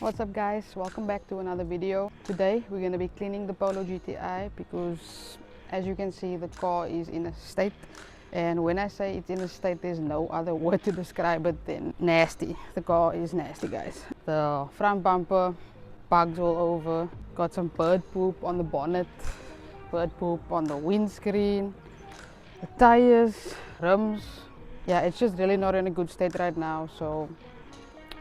What's up guys, welcome back to another video. Today we're going to be cleaning the Polo GTI because as you can see the car is in a state, and when I say it's in a state there's no other word to describe it than nasty. The car is nasty guys. The front bumper, bugs all over, got some bird poop on the bonnet, bird poop on the windscreen, the tires, rims. Yeah, it's just really not in a good state right now, so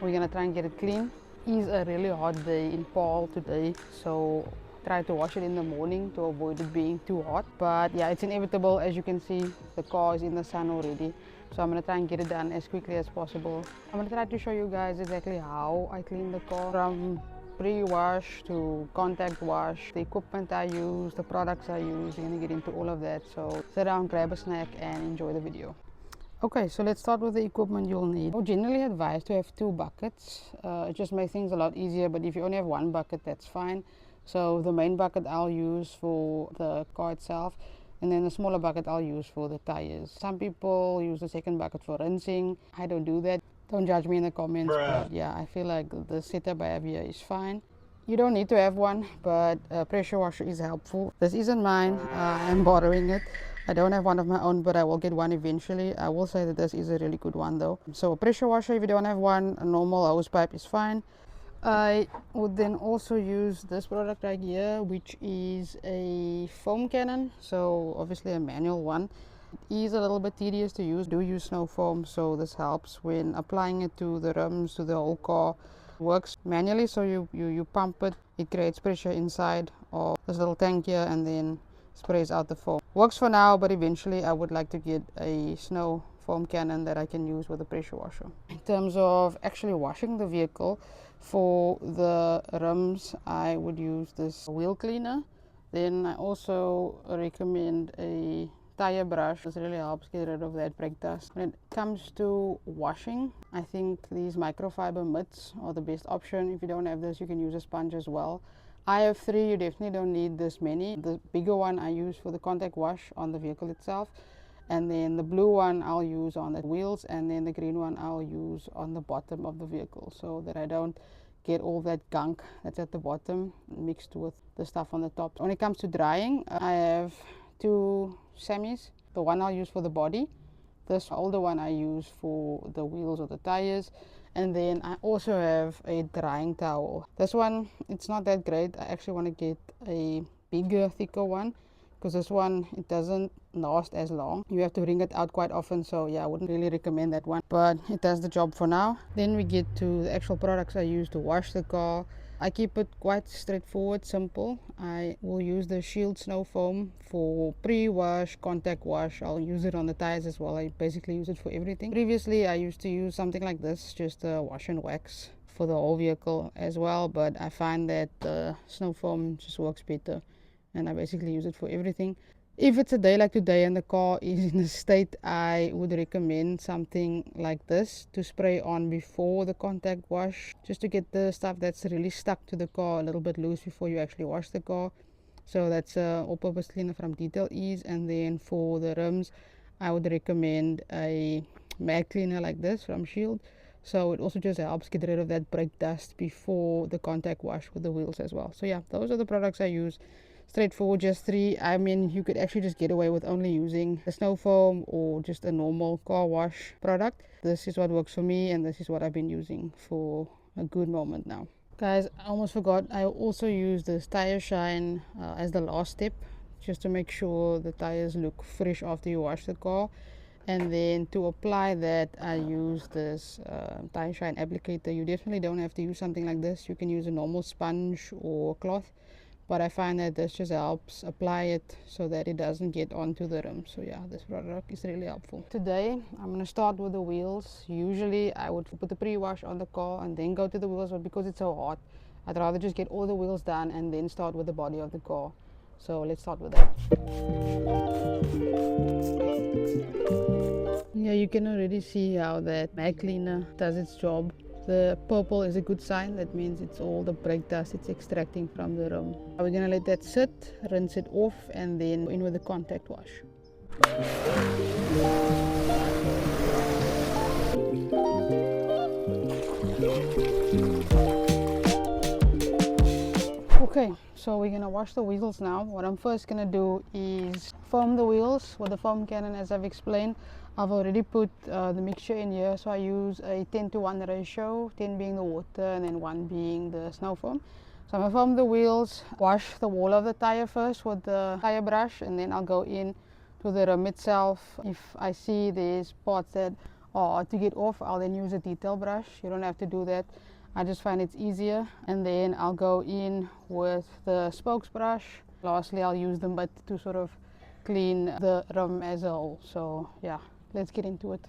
we're gonna try and get it clean. It's a really hot day in Paul today, so try to wash it in the morning to avoid it being too hot. But yeah, it's inevitable. As you can see, the car is in the sun already, so I'm gonna try and get it done as quickly as possible. I'm gonna try to show you guys exactly how I clean the car, from pre-wash to contact wash, the equipment I use, the products I use. We're gonna get into all of that, so sit down, grab a snack and enjoy the video. Okay, so let's start with the equipment you'll need. I would generally advise to have 2 buckets. It just makes things a lot easier, but if you only have 1 bucket, that's fine. So the main bucket I'll use for the car itself, and then the smaller bucket I'll use for the tires. Some people use the second bucket for rinsing. I don't do that. Don't judge me in the comments, but yeah, I feel like the setup I have here is fine. You don't need to have one, but a pressure washer is helpful. This isn't mine, I'm borrowing it. I don't have one of my own, but I will get one eventually. I will say that this is a really good one though. So a pressure washer, if you don't have one, a normal hose pipe is fine. I would then also use this product right here, which is a foam cannon. So obviously a manual one. It is a little bit tedious to use. I do use snow foam, so this helps when applying it to the rims, to the whole car. Works manually, so you pump it, it creates pressure inside of this little tank here and then sprays out the foam. Works for now, but eventually I would like to get a snow foam cannon that I can use with a pressure washer. In terms of actually washing the vehicle, for the rims I would use this wheel cleaner. Then I also recommend a tire brush. This really helps get rid of that brake dust. When it comes to washing, I think these microfiber mitts are the best option. If you don't have this, you can use a sponge as well. I have 3, you definitely don't need this many. The bigger one I use for the contact wash on the vehicle itself, and then the blue one I'll use on the wheels, and then the green one I'll use on the bottom of the vehicle, so that I don't get all that gunk that's at the bottom mixed with the stuff on the top. When it comes to drying, I have 2 semis. The one I'll use for the body, this older one I use for the wheels or the tires, and then I also have a drying towel. This one, it's not that great. I actually want to get a bigger, thicker one, because this one, it doesn't last as long. You have to wring it out quite often, so yeah, I wouldn't really recommend that one, but it does the job for now. Then we get to the actual products I use to wash the car. I keep it quite straightforward, simple. I will use the Shield Snow Foam for pre-wash, contact wash. I'll use it on the tires as well. I basically use it for everything. Previously I used to use something like this, just a wash and wax for the whole vehicle as well, but I find that the snow foam just works better, and I basically use it for everything. If it's a day like today and the car is in a state, I would recommend something like this to spray on before the contact wash, just to get the stuff that's really stuck to the car a little bit loose before you actually wash the car. So that's a all-purpose cleaner from Detail Ease. And then for the rims, I would recommend a matte cleaner like this from Shield. So it also just helps get rid of that brake dust before the contact wash with the wheels as well. So yeah, those are the products I use. Straightforward, just 3. I mean, you could actually just get away with only using a snow foam or just a normal car wash product. This is what works for me, and this is what I've been using for a good moment now. Guys, I almost forgot, I also use this tire shine as the last step, just to make sure the tires look fresh after you wash the car. And then to apply that, I use this tire shine applicator. You definitely don't have to use something like this. You can use a normal sponge or cloth, but I find that this just helps apply it so that it doesn't get onto the rim. So yeah, this product is really helpful. Today I'm going to start with the wheels. Usually I would put the pre-wash on the car and then go to the wheels, but because it's so hot, I'd rather just get all the wheels done and then start with the body of the car. So let's start with that. Yeah, you can already see how that matte cleaner does its job. The purple is a good sign. That means it's all the brake dust it's extracting from the rim. We're gonna let that sit, rinse it off, and then in with the contact wash. Okay, so we're gonna wash the wheels now. What I'm first gonna do is foam the wheels with the foam cannon. As I've explained, I've already put the mixture in here, so I use a 10:1 ratio, 10 being the water and then 1 being the snow foam. So I'm gonna foam the wheels, wash the wall of the tire first with the tire brush, and then I'll go in to the rim itself. If I see there's parts that are hard to get off, I'll then use a detail brush. You don't have to do that. I just find it's easier. And then I'll go in with the spokes brush. Lastly, I'll use the mud to sort of clean the rim as a whole. So yeah, let's get into it.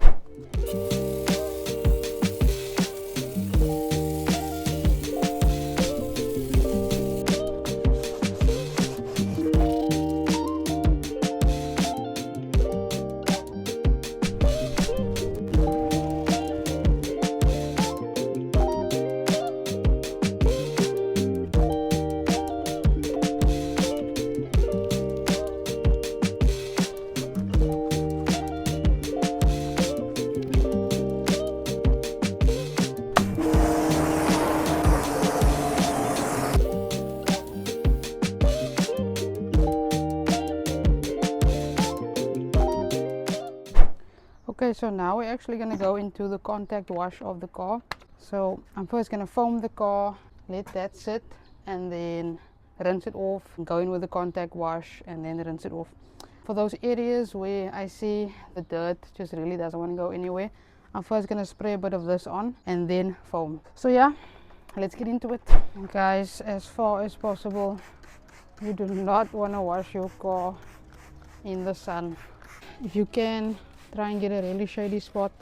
Okay, so now we're actually going to go into the contact wash of the car. So I'm first going to foam the car, let that sit, and then rinse it off, go in with the contact wash and then rinse it off. For those areas where I see the dirt just really doesn't want to go anywhere, I'm first going to spray a bit of this on and then foam. So yeah, let's get into it. Guys, as far as possible, you do not want to wash your car in the sun. If you can, try and get a really shady spot,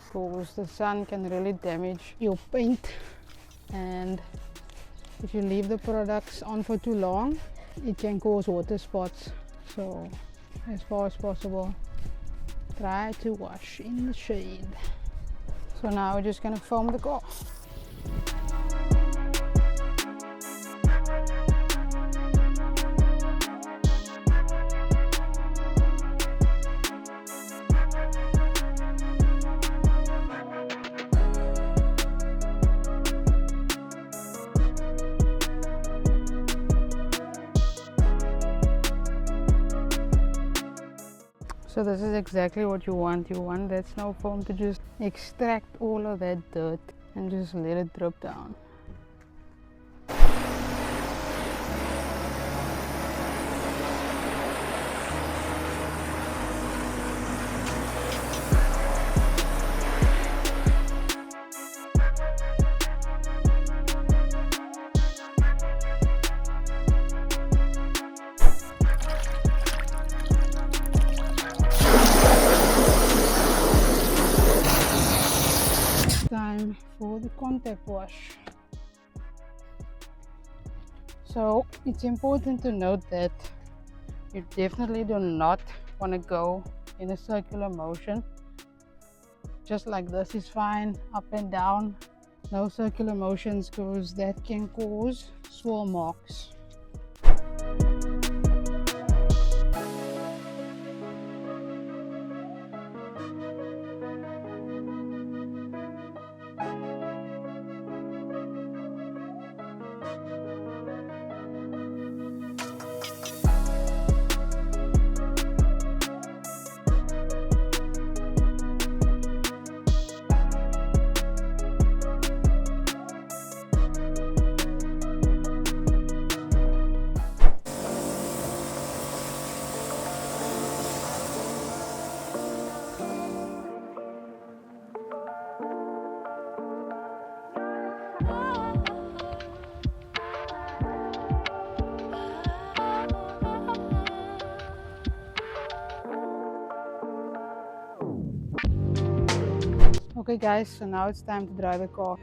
because the sun can really damage your paint, and if you leave the products on for too long, it can cause water spots. So as far as possible, try to wash in the shade. So now we're just gonna foam the car. So this is exactly what you want. You want that snow foam to just extract all of that dirt and just let it drip down. Time for the contact wash. So it's important to note that you definitely do not want to go in a circular motion. Just like this is fine, up and down, no circular motions, because that can cause swirl marks. Okay guys, so now it's time to dry the car.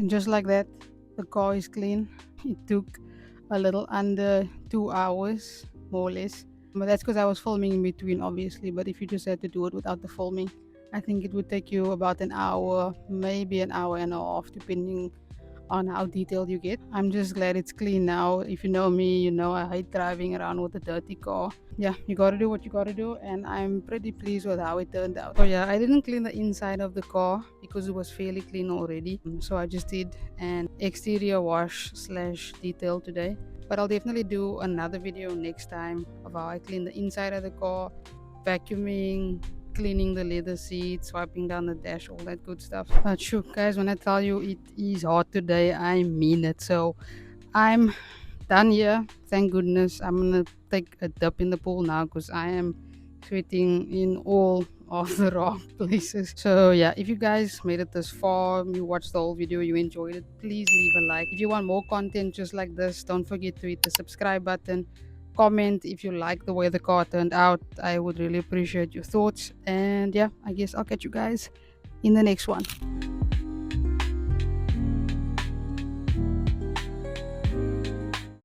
And just like that, the car is clean. It took a little under 2 hours, more or less. But that's because I was filming in between, obviously. But if you just had to do it without the filming, I think it would take you about an hour, maybe an hour and a half, depending on how detailed you get. I'm just glad it's clean now. If you know me, you know I hate driving around with a dirty car. Yeah, you gotta do what you gotta do, and I'm pretty pleased with how it turned out. So yeah, I didn't clean the inside of the car because it was fairly clean already. So I just did an exterior wash slash detail today. But I'll definitely do another video next time of how I clean the inside of the car, vacuuming, cleaning the leather seats, swiping down the dash, all that good stuff. But shoot, guys, when I tell you it is hot today, I mean it. So I'm done here. Thank goodness. I'm gonna take a dip in the pool now because I am sweating in all of the wrong places. So yeah, if you guys made it this far, you watched the whole video, you enjoyed it, please leave a like. If you want more content just like this, don't forget to hit the subscribe button. Comment if you like the way the car turned out. I would really appreciate your thoughts. And yeah, I guess I'll catch you guys in the next one.